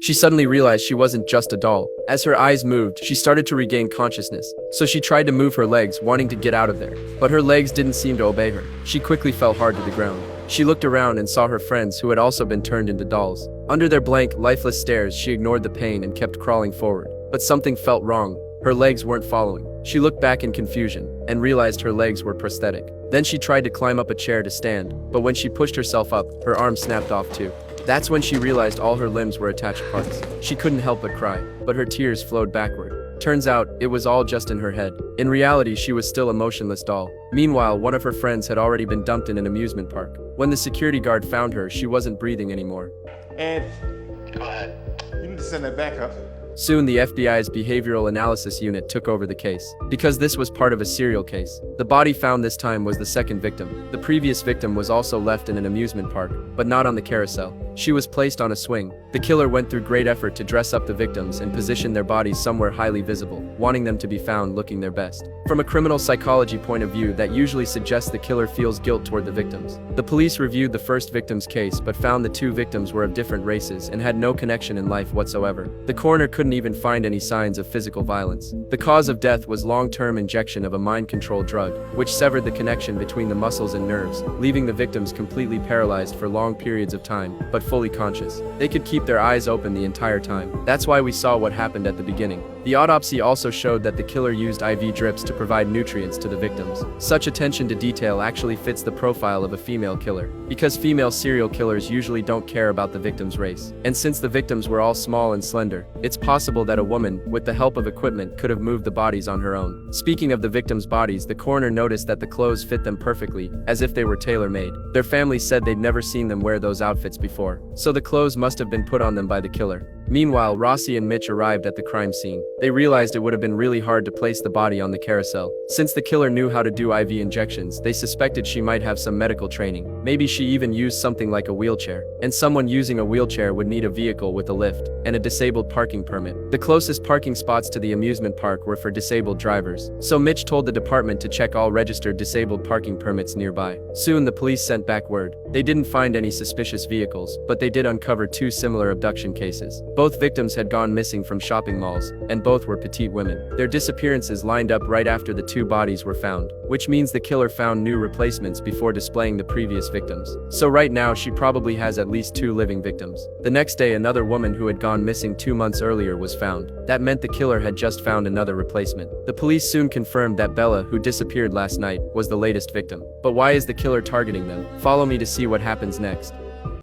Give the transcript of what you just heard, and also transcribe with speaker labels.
Speaker 1: She suddenly realized she wasn't just a doll. As her eyes moved, she started to regain consciousness. So she tried to move her legs, wanting to get out of there. But her legs didn't seem to obey her. She quickly fell hard to the ground. She looked around and saw her friends who had also been turned into dolls. Under their blank, lifeless stares, she ignored the pain and kept crawling forward. But something felt wrong. Her legs weren't following. She looked back in confusion and realized her legs were prosthetic. Then she tried to climb up a chair to stand, but when she pushed herself up, her arm snapped off too. That's when she realized all her limbs were attached parts. She couldn't help but cry, but her tears flowed backward. Turns out, it was all just in her head. In reality, she was still a motionless doll. Meanwhile, one of her friends had already been dumped in an amusement park. When the security guard found her, she wasn't breathing anymore.
Speaker 2: And
Speaker 3: Go ahead.
Speaker 2: you need to send that back up.
Speaker 1: Soon, the FBI's Behavioral Analysis Unit took over the case. Because this was part of a serial case. The body found this time was the second victim. The previous victim was also left in an amusement park, but not on the carousel. She was placed on a swing. The killer went through great effort to dress up the victims and position their bodies somewhere highly visible, wanting them to be found looking their best. From a criminal psychology point of view, that usually suggests the killer feels guilt toward the victims. The police reviewed the first victim's case but found the two victims were of different races and had no connection in life whatsoever. The coroner couldn't even find any signs of physical violence. The cause of death was long-term injection of a mind-controlled drug, which severed the connection between the muscles and nerves, leaving the victims completely paralyzed for long periods of time, but fully conscious. They could keep their eyes open the entire time. That's why we saw what happened at the beginning. The autopsy also showed that the killer used IV drips to provide nutrients to the victims. Such attention to detail actually fits the profile of a female killer, because female serial killers usually don't care about the victim's race. And since the victims were all small and slender, it's possible that a woman, with the help of equipment, could have moved the bodies on her own. Speaking of the victims' bodies, the coroner noticed that the clothes fit them perfectly, as if they were tailor-made. Their family said they'd never seen them wear those outfits before, so the clothes must have been put on them by the killer. Meanwhile, Rossi and Mitch arrived at the crime scene. They realized it would have been really hard to place the body on the carousel. Since the killer knew how to do IV injections, they suspected she might have some medical training. Maybe she even used something like a wheelchair. And someone using a wheelchair would need a vehicle with a lift and a disabled parking permit. The closest parking spots to the amusement park were for disabled drivers. So Mitch told the department to check all registered disabled parking permits nearby. Soon the police sent back word. They didn't find any suspicious vehicles, but they did uncover two similar abduction cases. Both victims had gone missing from shopping malls, and both were petite women. Their disappearances lined up right after the two bodies were found, which means the killer found new replacements before displaying the previous victims. So right now she probably has at least two living victims. The next day, another woman who had gone missing 2 months earlier was found. That meant the killer had just found another replacement. The police soon confirmed that Bella, who disappeared last night, was the latest victim. But why is the killer targeting them? Follow me to see what happens next.